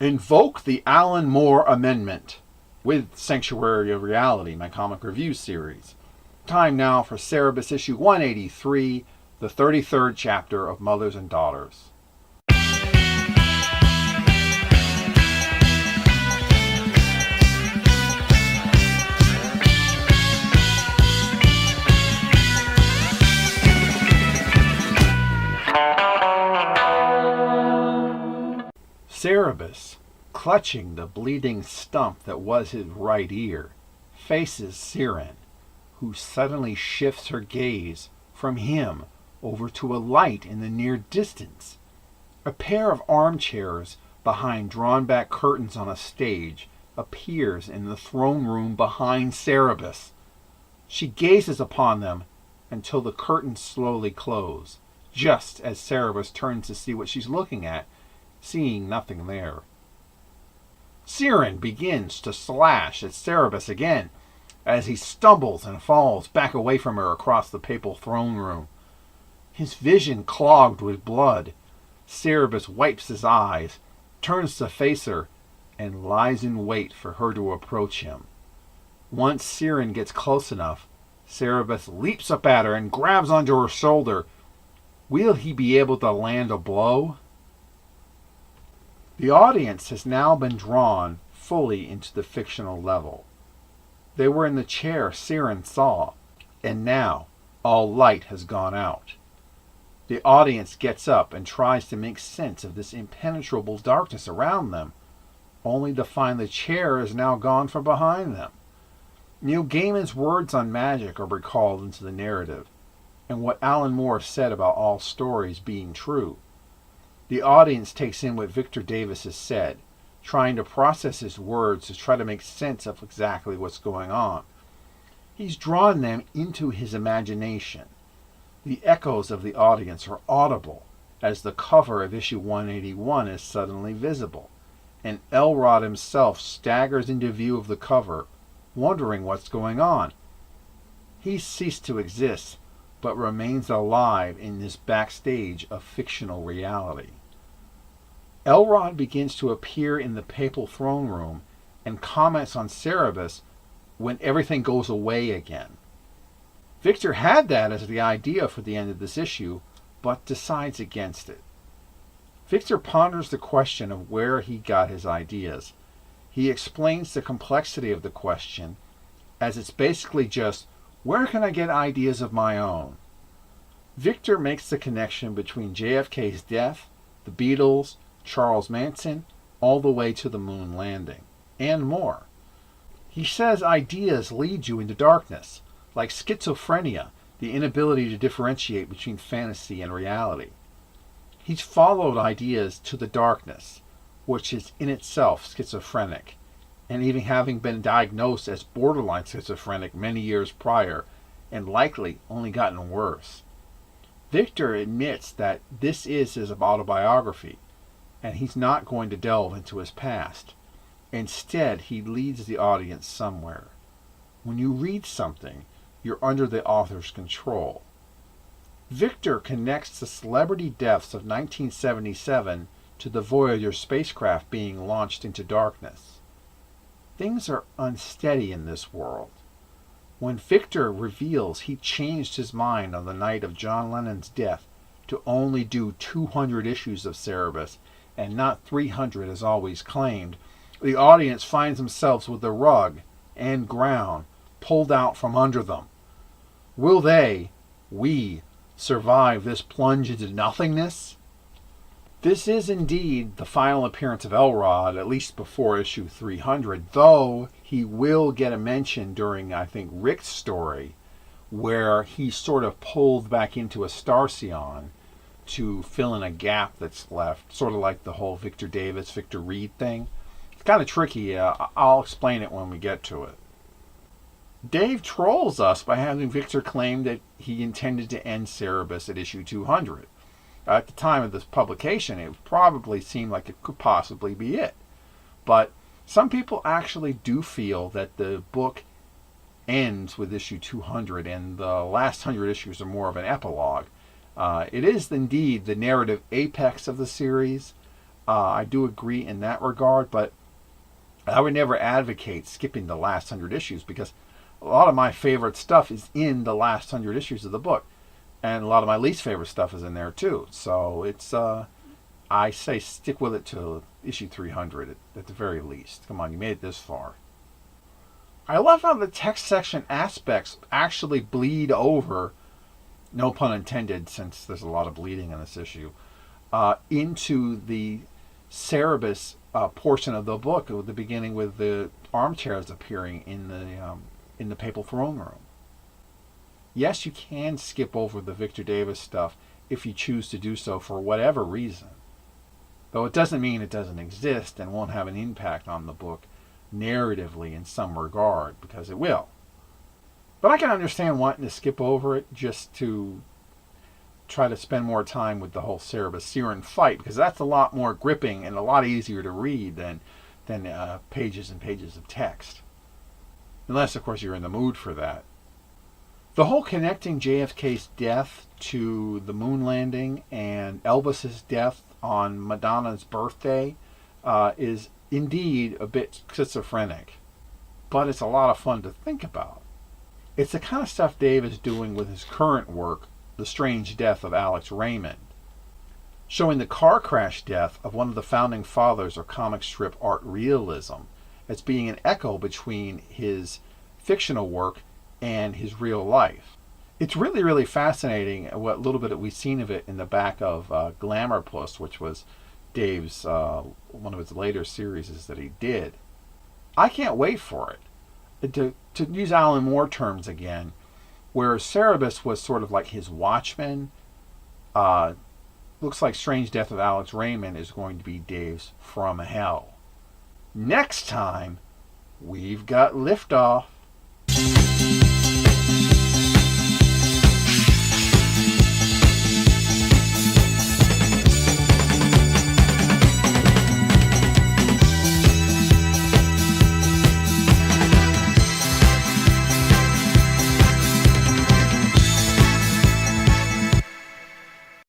Invoke the Alan Moore Amendment with Sanctuary of Reality, my comic review series. Time now for Cerebus issue 183, the 33rd chapter of Mothers and Daughters. Cerebus, clutching the bleeding stump that was his right ear, faces Siren, who suddenly shifts her gaze from him over to a light in the near distance. A pair of armchairs behind drawn-back curtains on a stage appears in the throne room behind Cerebus. She gazes upon them until the curtains slowly close, just as Cerebus turns to see what she's looking at, seeing nothing there. Siren begins to slash at Cerebus again as he stumbles and falls back away from her across the papal throne room. His vision clogged with blood, Cerebus wipes his eyes, turns to face her, and lies in wait for her to approach him. Once Siren gets close enough, Cerebus leaps up at her and grabs onto her shoulder. Will he be able to land a blow? The audience has now been drawn fully into the fictional level. They were in the chair Siren saw, and now all light has gone out. The audience gets up and tries to make sense of this impenetrable darkness around them, only to find the chair is now gone from behind them. Neil Gaiman's words on magic are recalled into the narrative, and what Alan Moore said about all stories being true. The audience takes in what Victor Davis has said, trying to process his words to try to make sense of exactly what's going on. He's drawn them into his imagination. The echoes of the audience are audible as the cover of issue 181 is suddenly visible, and Elrod himself staggers into view of the cover, wondering what's going on. He's ceased to exist, but remains alive in this backstage of fictional reality. Elrod begins to appear in the papal throne room and comments on Cerebus when everything goes away again. Victor had that as the idea for the end of this issue, but decides against it. Victor ponders the question of where he got his ideas. He explains the complexity of the question as it's basically just, where can I get ideas of my own? Victor makes the connection between JFK's death, the Beatles, Charles Manson, all the way to the moon landing, and more. He says ideas lead you into darkness, like schizophrenia, the inability to differentiate between fantasy and reality. He's followed ideas to the darkness, which is in itself schizophrenic, and even having been diagnosed as borderline schizophrenic many years prior, and likely only gotten worse. Victor admits that this is his autobiography, and he's not going to delve into his past. Instead, he leads the audience somewhere. When you read something, you're under the author's control. Victor connects the celebrity deaths of 1977 to the Voyager spacecraft being launched into darkness. Things are unsteady in this world. When Victor reveals he changed his mind on the night of John Lennon's death to only do 200 issues of Cerebus and not 300 as always claimed, the audience finds themselves with the rug and ground pulled out from under them. Will we, survive this plunge into nothingness? This is indeed the final appearance of Elrod, at least before issue 300, though he will get a mention during, I think, Rick's story, where he's sort of pulled back into a Starsion to fill in a gap that's left, sort of like the whole Victor Davis, Victor Reed thing. It's kind of tricky. I'll explain it when we get to it. Dave trolls us by having Victor claim that he intended to end Cerebus at issue 200. At the time of this publication, it probably seemed like it could possibly be it. But some people actually do feel that the book ends with issue 200, and the last 100 issues are more of an epilogue. It is indeed the narrative apex of the series. I do agree in that regard, but I would never advocate skipping the last 100 issues, because a lot of my favorite stuff is in the last 100 issues of the book, and a lot of my least favorite stuff is in there too. So it's I say stick with it to issue 300 at the very least. Come on, you made it this far. I love how the text section aspects actually bleed over, no pun intended, since there's a lot of bleeding in this issue, into the Cerebus portion of the book, at the beginning with the armchairs appearing in the papal throne room. Yes, you can skip over the Victor Davis stuff if you choose to do so for whatever reason. Though it doesn't mean it doesn't exist and won't have an impact on the book narratively in some regard, because it will. But I can understand wanting to skip over it just to try to spend more time with the whole Cerebus Siren fight, because that's a lot more gripping and a lot easier to read than pages and pages of text. Unless, of course, you're in the mood for that. The whole connecting JFK's death to the moon landing and Elvis's death on Madonna's birthday is indeed a bit schizophrenic, but it's a lot of fun to think about. It's the kind of stuff Dave is doing with his current work, The Strange Death of Alex Raymond, showing the car crash death of one of the founding fathers of comic strip art realism as being an echo between his fictional work and his real life. It's really, really fascinating what little bit we've seen of it in the back of Glamour Puss, which was Dave's one of his later series that he did. I can't wait for it. To use Alan Moore terms again, where Cerebus was sort of like his watchman, looks like Strange Death of Alex Raymond is going to be Dave's From Hell. Next time, we've got Liftoff.